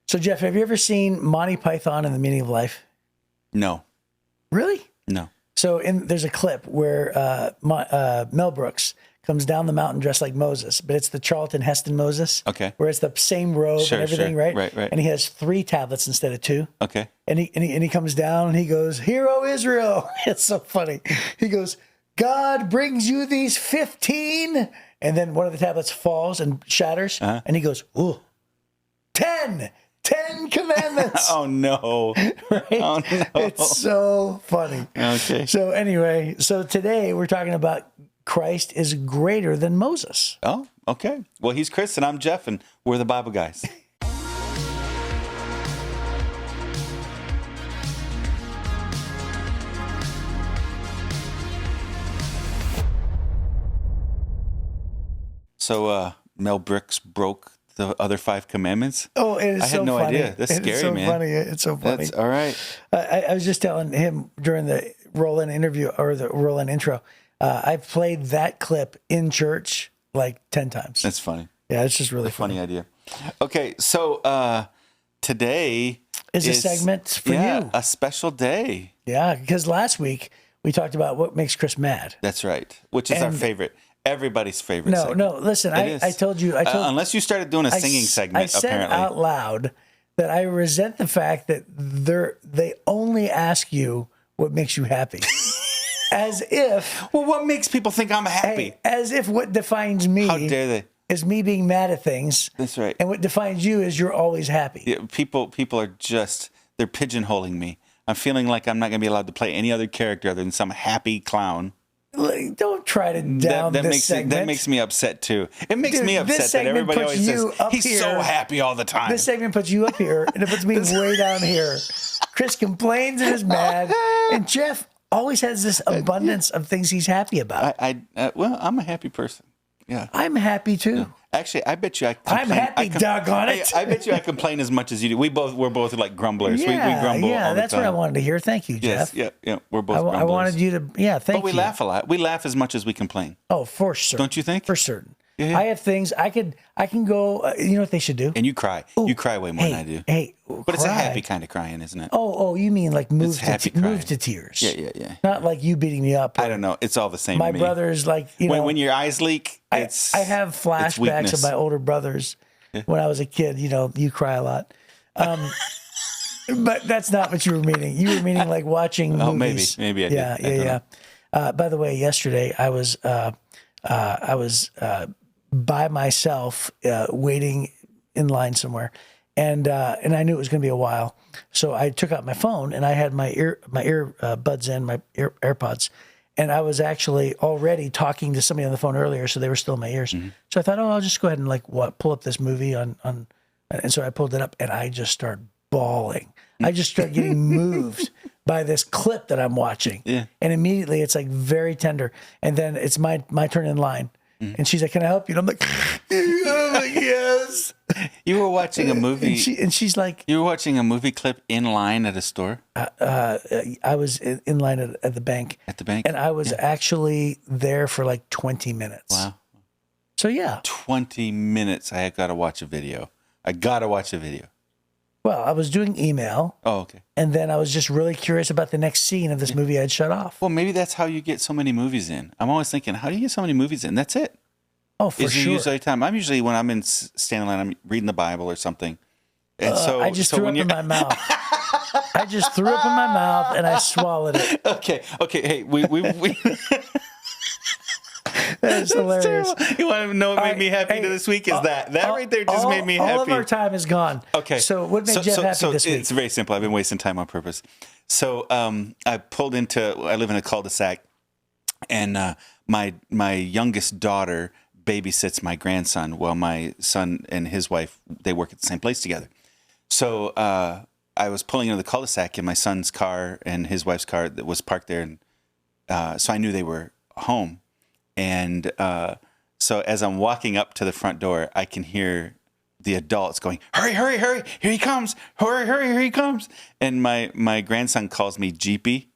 So, Jeff, have you ever seen Monty Python and the Meaning of Life? No. Really? No. So there's a clip where Mel Brooks comes down the mountain dressed like Moses, but it's the Charlton Heston Moses. Okay. Where it's the same robe and everything, right? Right. And he has 3 tablets instead of 2. Okay. And he comes down and he goes, "Hear, O Israel." It's so funny. He goes, "God brings you these 15." And then one of the tablets falls and shatters. Uh-huh. And he goes, "Ooh, 10 commandments." Oh, no. Right? Oh, no. It's so funny. Okay. So anyway, today we're talking about Christ is greater than Moses. Oh, okay. Well, he's Chris and I'm Jeff, and we're the Bible guys. So, Mel Brooks broke the other 5 commandments? Oh, it is I had no funny. idea. That's scary, it's so man. Funny. It's so funny. That's all right. I was just telling him during the roll-in interview or the roll-in intro, I've played that clip in church like 10 times. That's funny. Yeah, it's just really funny. Funny idea. Okay, so today is a segment for you. A special day. Yeah, because last week we talked about what makes Chris mad. That's right, which is our favorite. Everybody's favorite segment. No, listen, I told you. Unless you started doing a singing segment, I said apparently. out loud that I resent the fact that they only ask you what makes you happy. As if... Well, what makes people think I'm happy? As if what defines me... How dare they? ...is me being mad at things. That's right. And what defines you is you're always happy. Yeah, people are just... They're pigeonholing me. I'm feeling like I'm not going to be allowed to play any other character other than some happy clown. Don't try to down this segment. That makes me upset too. It makes me this upset that everybody always says he's here. So happy all the time. This segment puts you up here, and it puts me way down here. Chris complains and is mad, and Jeff always has this abundance of things he's happy about. Well, I'm a happy person. Yeah, I'm happy too. Yeah. Actually, I bet you I complain. I'm happy, doggone it. I bet you I complain as much as you do. We're both like grumblers. Yeah, we grumble all the that's time. what I wanted to hear. Thank you, Jeff. Yes, yeah. We're both grumblers. I wanted you to, thank you. But we laugh a lot. We laugh as much as we complain. Oh, for certain. Don't you think? For certain. Yeah. I have things I can go. You know what they should do? And you cry. Ooh, you cry way more than I do. Hey, but it's a happy kind of crying, isn't it? Oh, you mean like move to tears? Yeah. Not like you beating me up. I don't know. It's all the same. My to me. brother's like when your eyes leak. I have flashbacks of my older brothers when I was a kid. You cry a lot. But that's not what you were meaning. You were meaning like watching movies. Maybe I did. Yeah. By the way, yesterday I was by myself waiting in line somewhere, and I knew it was going to be a while. So I took out my phone and I had my ear buds in, my AirPods, and I was actually already talking to somebody on the phone earlier, so they were still in my ears. Mm-hmm. So I thought, I'll just go ahead and pull up this movie on, and so I pulled it up and I just started bawling. I just started getting moved by this clip that I'm watching. Yeah. And immediately it's like very tender. And then it's my turn in line. Mm-hmm. And she's like, "Can I help you?" And I'm like, "Yes." You were watching a movie. And she's like, "You were watching a movie clip in line at a store?" I was in line at the bank. At the bank? And I was actually there for like 20 minutes. Wow. So yeah. 20 minutes. I got to watch a video. Well, I was doing email. Oh, okay. And then I was just really curious about the next scene of this movie I'd shut off. Well, maybe that's how you get so many movies in. I'm always thinking, how do you get so many movies in? That's it. Oh, for sure. Usually time. I'm usually, when I'm in standing line, I'm reading the Bible or something. And I just threw up in my mouth. I just threw up in my mouth and I swallowed it. Okay. Hey, we That is hilarious. You want to know what made me happy this week? Is that right there just made me happy. All of our time is gone. Okay. So what made Jeff happy this week? It's very simple. I've been wasting time on purpose. So I live in a cul-de-sac, and my youngest daughter babysits my grandson. Well, my son and his wife, they work at the same place together. So I was pulling into the cul-de-sac in my son's car and his wife's car that was parked there, and so I knew they were home. And so as I'm walking up to the front door, I can hear the adults going, "Hurry, hurry, hurry, here he comes. Hurry, hurry, here he comes." And my grandson calls me Jeepy.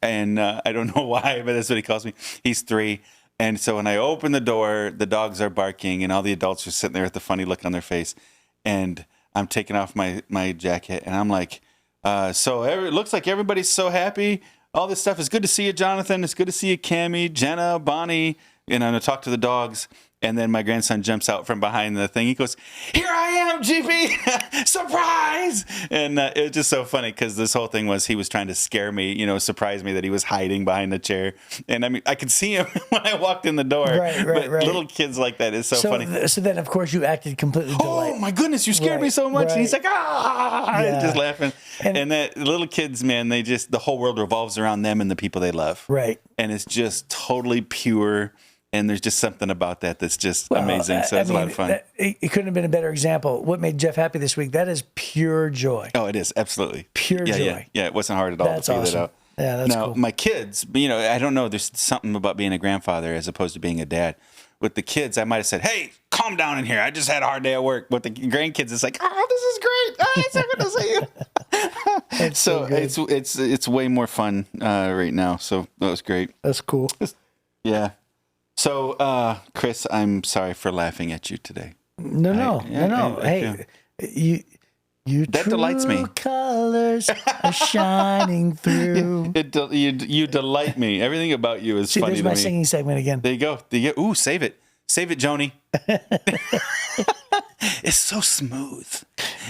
And I don't know why, but that's what he calls me. He's 3. And so when I open the door, the dogs are barking and all the adults are sitting there with the funny look on their face. And I'm taking off my jacket, and I'm like, it looks like everybody's so happy. All this stuff is good to see you, Jonathan. It's good to see you, Cammie, Jenna, Bonnie. And I'm going to talk to the dogs. And then my grandson jumps out from behind the thing. He goes, "Here I am, GP! Surprise!" And it was just so funny because this whole thing was he was trying to scare me, surprise me that he was hiding behind the chair. And I mean, I could see him when I walked in the door. Right. Little kids like that is so funny. So then, of course, you acted completely delighted. Oh my goodness, you scared me so much. And he's like, Yeah. just laughing. And that little kids, man, the whole world revolves around them and the people they love. Right. And it's just totally pure. And there's just something about that that's just amazing. So it's a lot of fun. It couldn't have been a better example. What made Jeff happy this week? That is pure joy. Oh, it is. Absolutely. Pure joy. Yeah. It wasn't hard at all That's to figure awesome. that out. Yeah, that's now, cool. my kids, I don't know. There's something about being a grandfather as opposed to being a dad. With the kids, I might have said, "Hey, calm down in here. I just had a hard day at work." But the grandkids, it's like, "Oh, this is great. Oh, it's so good to see you." So it's way more fun right now. So that was great. That's cool. Yeah. So, Chris, I'm sorry for laughing at you today. No. Hey, you That delights me. true colors are shining through. You delight me. Everything about you is See, funny there's to my me. singing segment again. There you go. Ooh, save it. Save it, Joni. It's so smooth.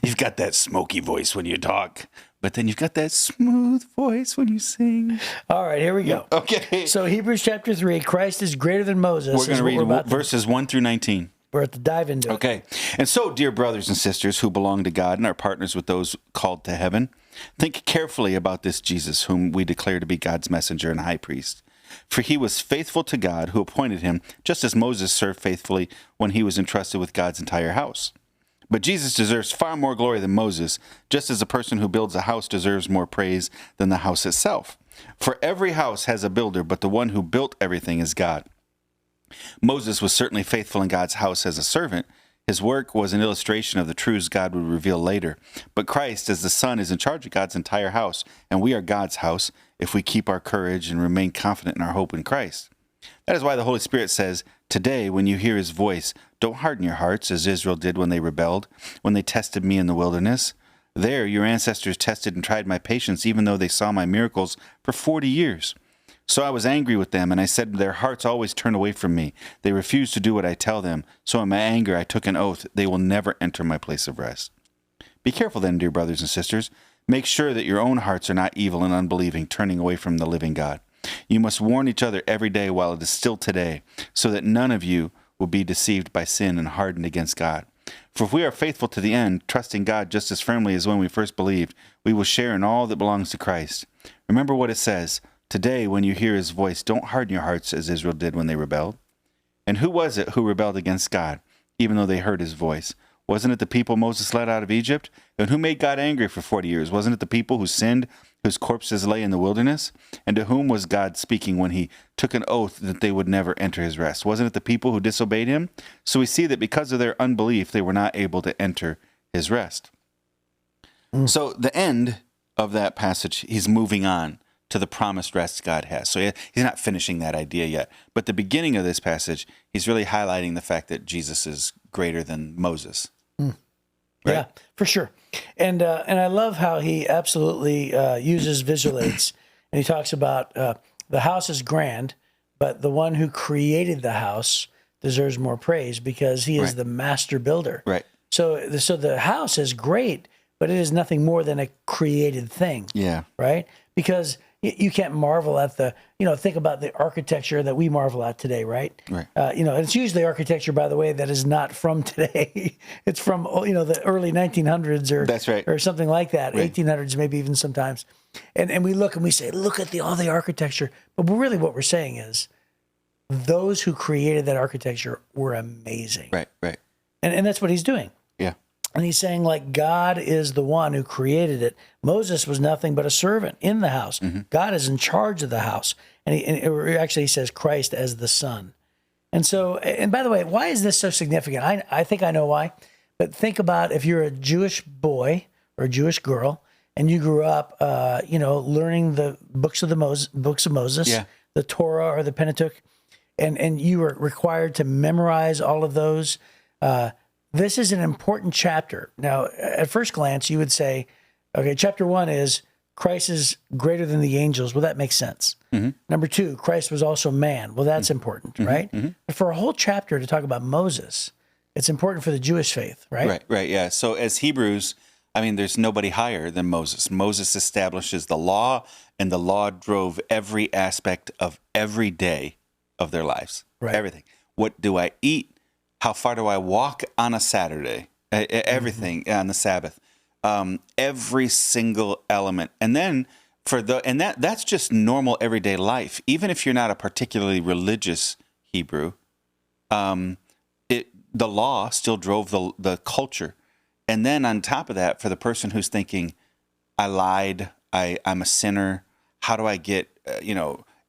You've got that smoky voice when you talk, but then you've got that smooth voice when you sing. All right, here we go. Okay. So Hebrews chapter 3, Christ is greater than Moses. We're going to read verses 1 through 19. We're at the dive into it. Okay. And so, dear brothers and sisters who belong to God and are partners with those called to heaven, think carefully about this Jesus, whom we declare to be God's messenger and high priest. For he was faithful to God who appointed him, just as Moses served faithfully when he was entrusted with God's entire house. But Jesus deserves far more glory than Moses, just as a person who builds a house deserves more praise than the house itself. For every house has a builder, but the one who built everything is God. Moses was certainly faithful in God's house as a servant. His work was an illustration of the truths God would reveal later. But Christ, as the Son, is in charge of God's entire house, and we are God's house if we keep our courage and remain confident in our hope in Christ. That is why the Holy Spirit says, "Today, when you hear his voice, don't harden your hearts as Israel did when they rebelled, when they tested me in the wilderness. There, your ancestors tested and tried my patience, even though they saw my miracles for 40 years. So I was angry with them, and I said, their hearts always turn away from me. They refuse to do what I tell them. So in my anger, I took an oath. They will never enter my place of rest." Be careful then, dear brothers and sisters. Make sure that your own hearts are not evil and unbelieving, turning away from the living God. You must warn each other every day while it is still today, so that none of you will be deceived by sin and hardened against God. For if we are faithful to the end, trusting God just as firmly as when we first believed, we will share in all that belongs to Christ. Remember what it says, "Today, when you hear his voice, don't harden your hearts as Israel did when they rebelled." And who was it who rebelled against God, even though they heard his voice? Wasn't it the people Moses led out of Egypt? And who made God angry for 40 years? Wasn't it the people who sinned, whose corpses lay in the wilderness? And to whom was God speaking when he took an oath that they would never enter his rest? Wasn't it the people who disobeyed him? So we see that because of their unbelief, they were not able to enter his rest. So the end of that passage, he's moving on to the promised rest God has. So he's not finishing that idea yet. But the beginning of this passage, he's really highlighting the fact that Jesus is greater than Moses. Right? Yeah, for sure. And I love how he absolutely uses visual aids. And he talks about the house is grand, but the one who created the house deserves more praise because he is the master builder. Right. So the house is great, but it is nothing more than a created thing. Yeah. Right? Because you can't marvel at think about the architecture that we marvel at today, right? Right. It's usually architecture, by the way, that is not from today. It's from, the early 1900s or That's right. or something like that, Right. 1800s maybe even sometimes. And we look and we say, look at all the architecture. But really what we're saying is those who created that architecture were amazing. Right. And that's what he's doing. Yeah. And he's saying, like, God is the one who created it. Moses was nothing but a servant in the house. Mm-hmm. God is in charge of the house. And he says Christ as the Son. And so, and by the way, why is this so significant? I think I know why. But think about if you're a Jewish boy or a Jewish girl and you grew up, learning the books of Moses, Yeah. the Torah or the Pentateuch, and you were required to memorize all of those. this is an important chapter. Now, at first glance, you would say, okay, chapter 1 is Christ is greater than the angels. Well, that makes sense. Number 2, Christ was also man. Well, that's important, right? But for a whole chapter to talk about Moses, it's important for the Jewish faith, right? Right, yeah. So as Hebrews, I mean, there's nobody higher than Moses. Moses establishes the law, and the law drove every aspect of every day of their lives. Right. Everything. What do I eat? How far do I walk on a Saturday? Everything on the Sabbath. Every single element. And then that's just normal everyday life. Even if you're not a particularly religious Hebrew, the law still drove the culture. And then on top of that, for the person who's thinking, I lied, I'm a sinner, how do I get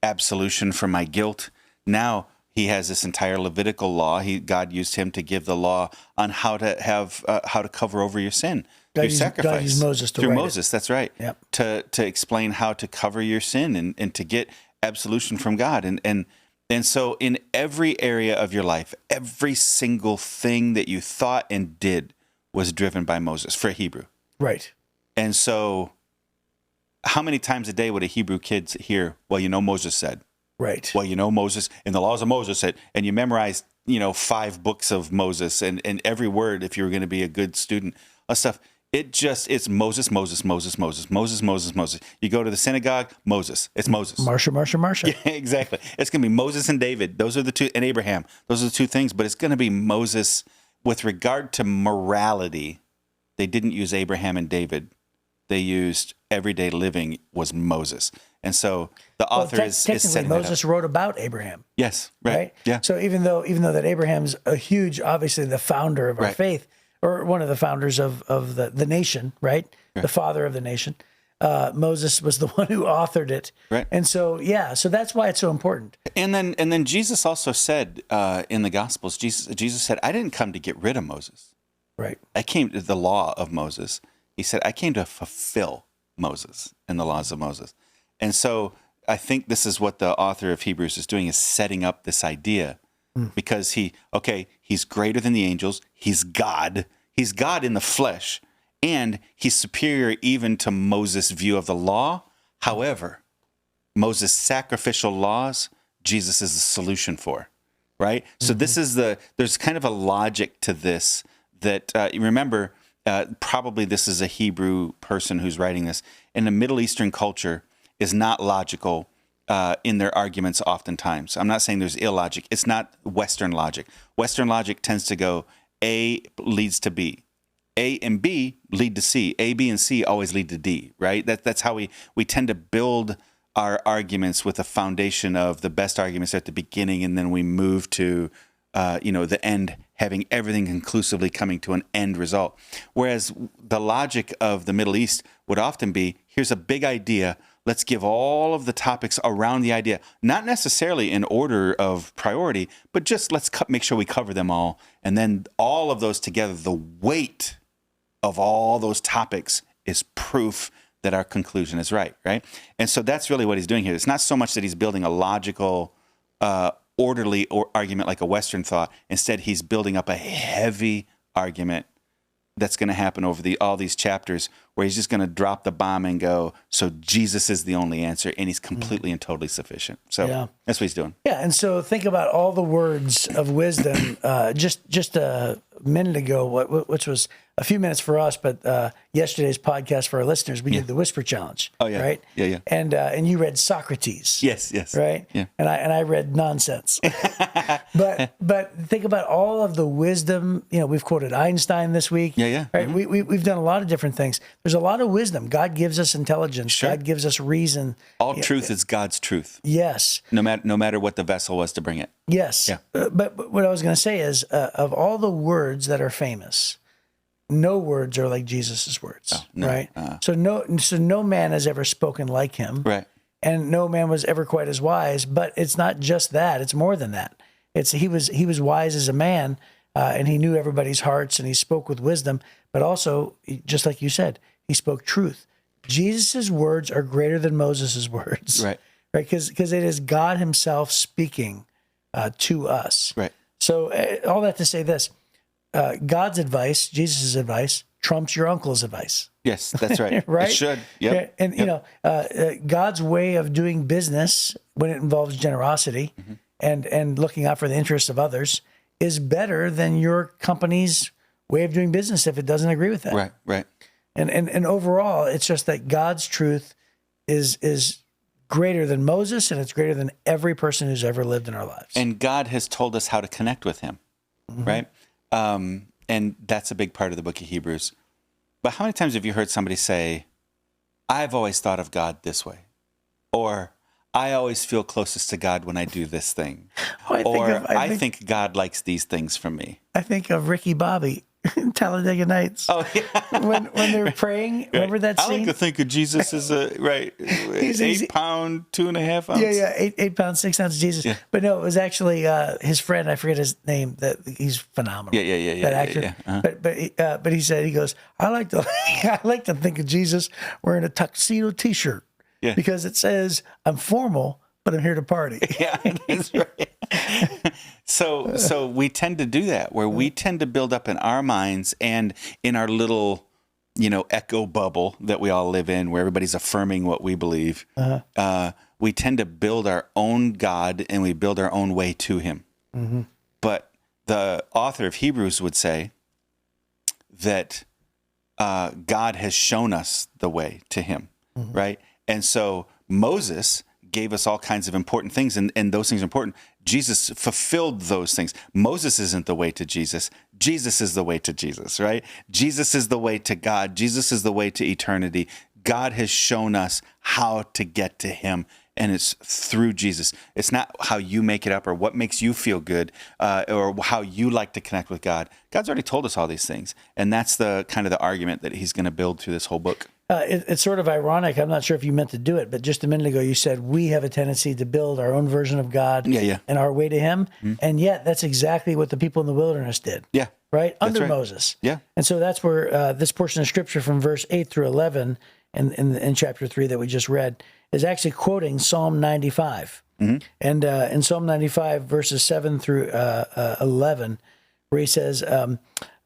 absolution from my guilt? Now he has this entire Levitical law. God used him to give the law on how to cover over your sin. Through sacrifice. God used Moses to through write Moses, that's right. Yep. To explain how to cover your sin and to get absolution from God. And so in every area of your life, every single thing that you thought and did was driven by Moses for a Hebrew. Right. And so how many times a day would a Hebrew kid hear, well, Moses said? Right. Well, Moses, in the laws of Moses said, and you memorize, 5 books of Moses and every word, if you were going to be a good student of stuff. It's Moses, Moses, Moses, Moses, Moses, Moses, Moses. You go to the synagogue, Moses. It's Moses. Marsha. Yeah, exactly. It's going to be Moses and David. Those are the two, and Abraham. Those are the 2 things, but it's going to be Moses. With regard to morality, they didn't use Abraham and David. They used everyday living was Moses. And so the author is setting Moses wrote about Abraham. Yes, right. Yeah. So even though that Abraham's a huge, obviously the founder of our faith, or one of the founders of the nation, right? The father of the nation. Moses was the one who authored it. Right. And so, so that's why it's so important. And then Jesus also said in the Gospels, Jesus said, I didn't come to get rid of Moses. Right. I came to the law of Moses. He said, I came to fulfill Moses and the laws of Moses. And so I think this is what the author of Hebrews is doing, is setting up this idea. Because he's greater than the angels. He's God. He's God in the flesh. And he's superior even to Moses' view of the law. However, Moses' sacrificial laws, Jesus is the solution for, right? So there's kind of a logic to this that, remember, probably this is a Hebrew person who's writing this. In the Middle Eastern culture is not logical in their arguments oftentimes. I'm not saying there's illogic. It's not Western logic. Western logic tends to go A leads to B. A and B lead to C. A, B, and C always lead to D, right? That's how we tend to build our arguments with a foundation of the best arguments at the beginning, and then we move to the end, having everything conclusively coming to an end result. Whereas the logic of the Middle East would often be, here's a big idea, let's give all of the topics around the idea, not necessarily in order of priority, but just let's make sure we cover them all. And then all of those together, the weight of all those topics is proof that our conclusion is right? And so that's really what he's doing here. It's not so much that he's building a logical, orderly argument like a Western thought. Instead, he's building up a heavy argument that's going to happen over all these chapters, where he's just going to drop the bomb and go, so Jesus is the only answer, and he's completely and totally sufficient. So that's what he's doing. Yeah, and so think about all the words of wisdom. Just a minute ago, which was a few minutes for us, but yesterday's podcast for our listeners, we did the Whisper Challenge. Oh, yeah. Right? Yeah. And you read Socrates. Yes. Right? Yeah. And I read nonsense. but think about all of the wisdom. We've quoted Einstein this week. Yeah. Right? We've done a lot of different things. There's a lot of wisdom. God gives us intelligence. Sure. God gives us reason. All truth is God's truth. Yes. No matter what the vessel was to bring it. Yes. Yeah. But what I was going to say is, of all the words that are famous, no words are like Jesus's words, right? So no man has ever spoken like him, right? And no man was ever quite as wise. But it's not just that; it's more than that. He was wise as a man, and he knew everybody's hearts, and he spoke with wisdom. But also, just like you said, he spoke truth. Jesus's words are greater than Moses's words, right? Because it is God Himself speaking to us, right? So all that to say this. God's advice, Jesus' advice, trumps your uncle's advice. Yes, that's right. Right? It should. Yep. Yeah, and you know, God's way of doing business when it involves generosity and looking out for the interests of others is better than your company's way of doing business if it doesn't agree with that. Right. Right. And overall, it's just that God's truth is greater than Moses, and it's greater than every person who's ever lived in our lives. And God has told us how to connect with him, right? And that's a big part of the book of Hebrews. But how many times have you heard somebody say, I've always thought of God this way? Or, I always feel closest to God when I do this thing. Well, I think God likes these things from me. I think of Ricky Bobby in Talladega Nights. Oh, yeah. when they were praying, remember that I scene? like to think of Jesus as a, right, He's 8 pound, 2.5 ounce. Yeah, 8 pounds, 6 ounces Jesus. Yeah. But no, it was actually his friend. I forget his name. That he's phenomenal. Yeah. That actor. Yeah. Uh-huh. But he said, he goes, I like to think of Jesus wearing a tuxedo T-shirt. Yeah. Because it says I'm formal, but I'm here to party. Yeah, that's right. So we tend to do that, where we tend to build up in our minds and in our little, echo bubble that we all live in, where everybody's affirming what we believe. We tend to build our own God and we build our own way to him. Mm-hmm. But the author of Hebrews would say that God has shown us the way to him, right? And so Moses gave us all kinds of important things, and those things are important. Jesus fulfilled those things. Moses isn't the way to Jesus. Jesus is the way to Jesus, right? Jesus is the way to God. Jesus is the way to eternity. God has shown us how to get to him, and it's through Jesus. It's not how you make it up or what makes you feel good or how you like to connect with God. God's already told us all these things, and that's the kind of the argument that he's going to build through this whole book. It's sort of ironic. I'm not sure if you meant to do it, but just a minute ago you said we have a tendency to build our own version of God and our way to him. And yet that's exactly what the people in the wilderness did. Yeah. Right? Under right. Moses. Yeah. And so that's where this portion of scripture from verse 8 through 11 in chapter 3 that we just read is actually quoting Psalm 95. And in Psalm 95, verses 7 through 11, where he says,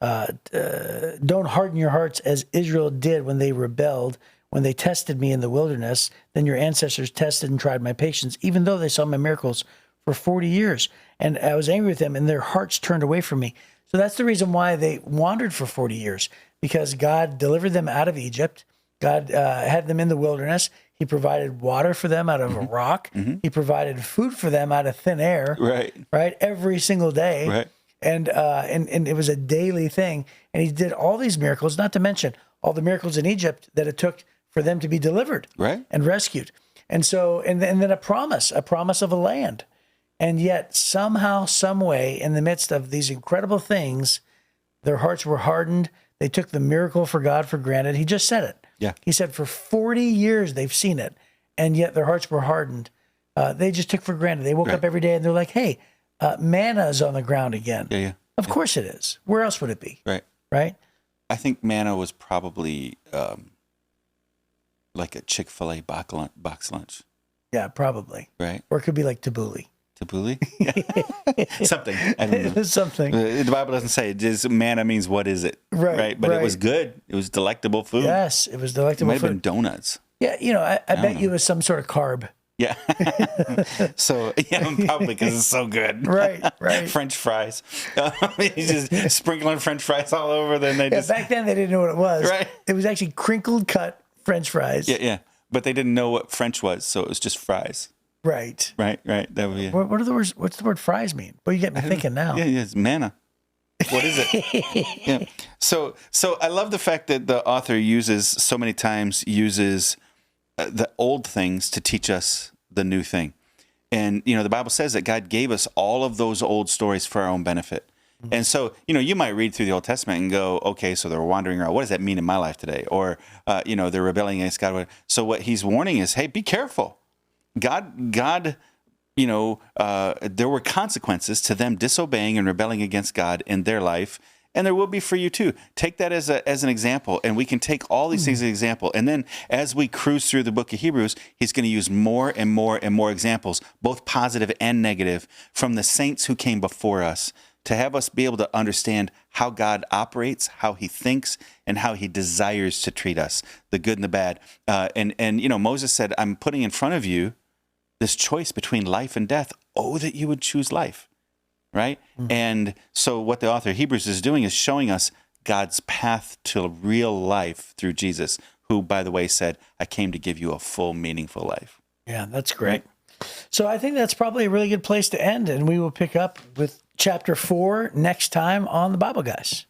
don't harden your hearts as Israel did when they rebelled, when they tested me in the wilderness. Then your ancestors tested and tried my patience, even though they saw my miracles for 40 years. And I was angry with them, and their hearts turned away from me. So that's the reason why they wandered for 40 years, because God delivered them out of Egypt. God had them in the wilderness. He provided water for them out of a rock. He provided food for them out of thin air. Right? Every single day. Right. And it was a daily thing. And he did all these miracles, not to mention all the miracles in Egypt that it took for them to be delivered and rescued. And so, and then a promise of a land. And yet somehow, some way, in the midst of these incredible things, their hearts were hardened. They took the miracle for God for granted. He just said it. Yeah. He said for 40 years they've seen it, and yet their hearts were hardened. They just took for granted. They woke up every day and they're like, hey, manna is on the ground again. Yeah. Of course it is. Where else would it be? Right? I think manna was probably like a Chick-fil-A box lunch. Yeah, probably. Right. Or it could be like tabbouleh. Tabbouleh? Something. I don't know. Something. The Bible doesn't say it. Just manna means what is it? Right. But it was good. It was delectable food. Yes, it was It delectable might have been food. donuts. Yeah, I bet you it was some sort of carb. Yeah. So, probably because it's so good. Right. French fries. He's just sprinkling French fries all over. Then they just. Back then they didn't know what it was. Right. It was actually crinkled cut French fries. Yeah. But they didn't know what French was, so it was just fries. Right. Right. That would be it. What are the words? What's the word fries mean? Well, you get me thinking now. Yeah, it's manna. What is it? Yeah. So I love the fact that the author so many times uses the old things to teach us the new thing. And, the Bible says that God gave us all of those old stories for our own benefit. And so, you might read through the Old Testament and go, okay, so they're wandering around. What does that mean in my life today? Or, they're rebelling against God. So what he's warning is, hey, be careful. God, there were consequences to them disobeying and rebelling against God in their life, and there will be for you too. Take that as an example, and we can take all these things as an example. And then as we cruise through the book of Hebrews, he's going to use more and more and more examples, both positive and negative, from the saints who came before us, to have us be able to understand how God operates, how he thinks, and how he desires to treat us, the good and the bad. And you know, Moses said, I'm putting in front of you this choice between life and death. Oh, that you would choose life, right? And so what the author of Hebrews is doing is showing us God's path to real life through Jesus, who, by the way, said, I came to give you a full, meaningful life. Yeah, that's great. So I think that's probably a really good place to end, and we will pick up with chapter 4 next time on the Bible Guys.